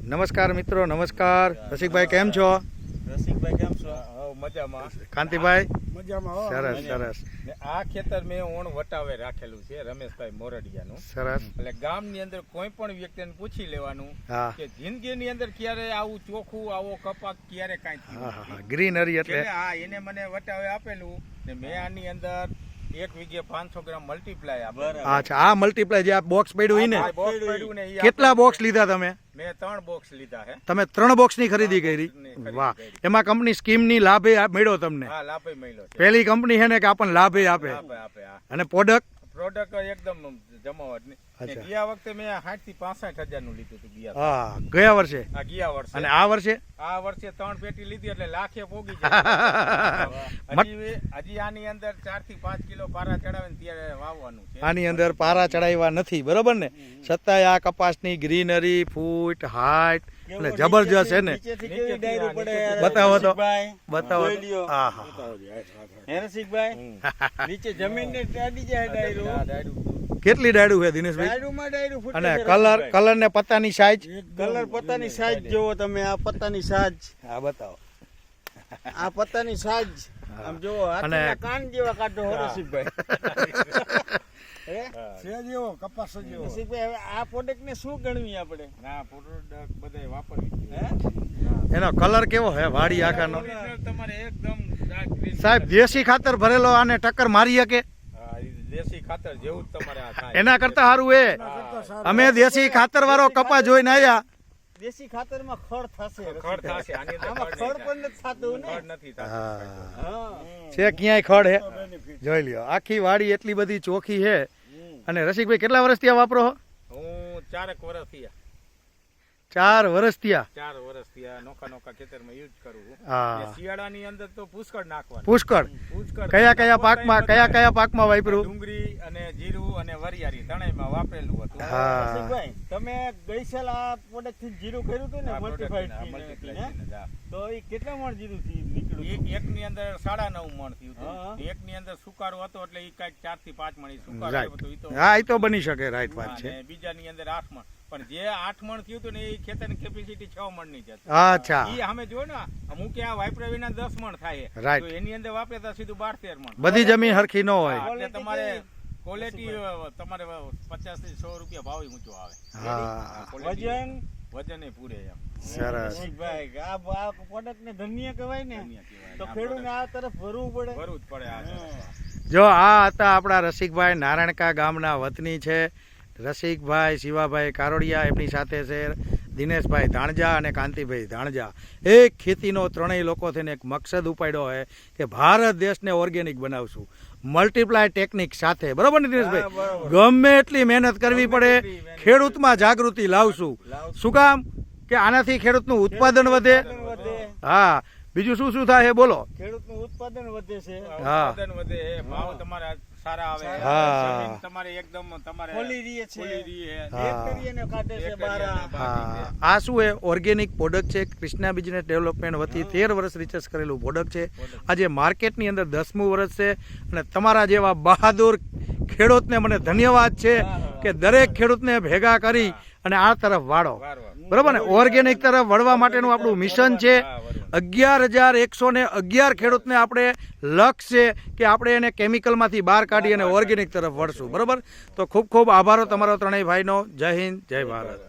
નમસ્કાર મિત્રો, નમસ્કાર. રસિકભાઈ કેમ છો? રસિકભાઈ કેમ છો? મજામાં. કાંતિભાઈ મજામાં. સરસ સરસ. આ ખેતર મેં ઓણ વટાવે રાખેલું છે રમેશભાઈ મોરડિયાનું. સરસ. એટલે ગામની અંદર કોઈ પણ વ્યક્તિને પૂછી લેવાનું હા કે જિંદગીની અંદર ક્યારે આવું ચોખ્ખું આવો કપાસ ક્યારે કાંઈ થયું હા નથી. હા ગ્રીનરી એટલે હા એને મને વટાવે આપેલું ને મેં આની અંદર 1 વીઘે 500 ગ્રામ મલ્ટીપ્લાય આપેલું. અચ્છા, આ મલ્ટીપ્લાય જે આ બોક્સ પડ્યું હોય આ ને, બોક્સ પડ્યું ને ઈ કેટલા આપેલું. બોક્સ લીધા તમે? મેં 3 બોક્સ લીધા હે. તમે 3 બોક્સની ખરીદી કરી? ખરીદી વાહ. કરી. એમાં કંપની સ્કીમની લાભે મળ્યો તમને? હા લાભે મળ્યો છે. પહેલી કંપની છે ને કે આપણને લાભે આપે. આપે હા. અને પ્રોડક્ટ એકદમ જમાવટ ને અચ્છા. ગયા વખતે મેં 60 થી 65 હજાર નું લીધું હતું હા ગયા વર્ષે. ગયા વર્ષે. અને આ વર્ષે આ વર્ષે 3 પેટી લીધી એટલે લાખે પોગી જાય. હજી આની અંદર 4 થી 5 કિલો પારા ચડાવે ને ત્યારે વાવવાનું છે. આની અંદર પારા ચડાવ્યા નથી, બરોબર ને? છતાંય આ કપાસની ગ્રીનરી, ફૂટ, હાઈટ એટલે જબરજસ્ત છે ને. બતાવો તો, બતાવો તો. હા હા. નીચે જમીન ને ટાડી જાય ડાયરો. કેટલી ડાયડું છે દિનેશભાઈ? ડાયરોમાં ડાયરો ફૂટે અને છે. કલર ને પત્તાની સાઈઝ કલર પત્તાની સાઈઝ જોવો તમે. આ પત્તાની સાઈઝ, હા બતાવો. આ પત્તાની સાઈઝ આમ જોવો. હાથીના કાન જેવા કાઢો હો રસિકભાઈ. હે? છે જેવો કપાસ જેવો. રસિકભાઈ હવે આ પ્રોડક્ટ ને શું ગણવી આપણે? ના પ્રોડક્ટ બધાય વાપરવી છે. હે? એનો કલર કેવો છે વાડી આખાનો? Original તમારે એકદમ dark green. સાહેબ દેશી ખાતર ભરેલો આને ટક્કર મારી શકે? હા, ઈ દેશી ખાતર જેવું જ તમારે આ થાય. એના કરતા સારું એ અમે દેશી ખાતર વાળો કપા જોઈને આવ્યા. દેશી ખાતરમાં ખડ થશે. ખડ થશે. આની અંદર આમાં ખડ પણ નથી થતું ને. ખડ નથી થતું. હા હા. છે ક્યાંય ખડ હે? જોઈ લ્યો, આખી વાડી એટલી બધી ચોખ્ખી છે. અને રસિકભાઈ કેટલા વર્ષથી આ વાપરો છો? હું 4 વર્ષ થયા. 4 વર્ષ થયા. 4 વર્ષ થયા નોખા ખેતરમાં યુઝ કરું છું. હા. ને શિયાળાની અંદર તો પુષ્કળ નાખવાનું. પુષ્કળ. પુષ્કળ. કયા પાકમાં વાપર્યું? ડુંગળી અને જીરું અને વરિયાળી ત્રણેયમાં વાપરેલું હતું. હા. રસિકભાઈ, તમે ગઈ સાલ આ પ્રોડક્ટ થી જીરું કર્યું હતું ને આ મલ્ટીફાઈડ product, થી multiply ને? થી, હા. તો એ કેટલા મણ જીરું થી નીકળ્યું? એકની અંદર 9.5 મણ થયું હા. હતું. એકની અંદર સુકારો હતો એટલે ઈ કાંઈક 4 થી 5 મણ ઈ સુકારો રાઈટ. હતો. ઈ તો હા, એ તો બની શકે. રાઈટ વાત છે. અને બીજાની અંદર 8 મણ. પણ જે 8 મણ થયું હતું ને એ ખેતરની કેપેસિટી 6 મણ ની જ હતી. અચ્છા. ઈ અમે જો ને અમુક કે આ વાપર્યા વિના 10 મણ થાય. Right. તો એની અંદર વાપરે તો સીધું 12-13 મણ. બધી જમીન હરખી ન હોય. હા, એટલે તમારે ક્વોલિટી તમારે 50 થી 100 રૂપિયા ભાવ ઊંચો આવે. હા quality વજન એ પૂરે એમ. સરસ. રસિકભાઈ, આ પ્રોડક્ટ ને ધન્ય કહેવાય ને, ધન્ય કહેવાય. તો આ ખેડૂતને આ તરફ ભરવું પડે. ભરવું જ પડે આ. જો આ હતા આપણા રસિકભાઈ, નારાયણકા ગામના વતની છે. રસિકભાઈ શિવાભાઈ કારોડિયા, એમની સાથે છે દિનેશભાઈ ધાણજા અને કાંતિભાઈ ધાણજા. એક ખેતીનો ત્રણેય લોકો થઈને એક મકસદ ઉપાડ્યો હોય કે ભારત દેશને ઓર્ગેનિક બનાવશું મલ્ટીપ્લાય ટેકનિક સાથે. બરોબર ને દિનેશભાઈ? ગમે એટલી મહેનત કરવી પડે, ખેડૂતમાં જાગૃતિ લાવશું. શું કામ? કે આનાથી ખેડૂતનું ઉત્પાદન વધે. હા, બીજું શું શું થાય બોલો? ખેડૂતનું ઉત્પાદન વધે છે. હા. ઉત્પાદન વધે, ભાવ તમારા સારા આવે. હા. જમીન તમારે એકદમ તમારે ખોલી રહે છે. ખુલ્લી રહે. હા. બેક્ટેરિયાને કાઢે છે બહાર. હા, આ શું એ ઓર્ગેનિક પ્રોડક્ટ છે. કૃષ્ણા બિઝનેસ ડેવલપમેન્ટ વતી 13 વર્ષ રિસર્ચ કરેલું પ્રોડક્ટ છે. આજે માર્કેટની અંદર 10મું વર્ષ છે. અને તમારા જેવા બહાદુર ખેડૂતને મને ધન્યવાદ છે કે દરેક ખેડૂતને ભેગા કરી અને આ તરફ વાળો. બરોબર ને? ઓર્ગેનિક તરફ વળવા માટેનું આપણું મિશન છે. 11,111 ખેડૂતને આપણે લક્ષ્ય છે કે આપણે એને કેમિકલમાંથી બહાર કાઢી અને ઓર્ગેનિક તરફ વળશું. બરોબર? તો ખૂબ ખૂબ આભારો તમારો ત્રણેય ભાઈનો. જય હિન્દ, જય ભારત.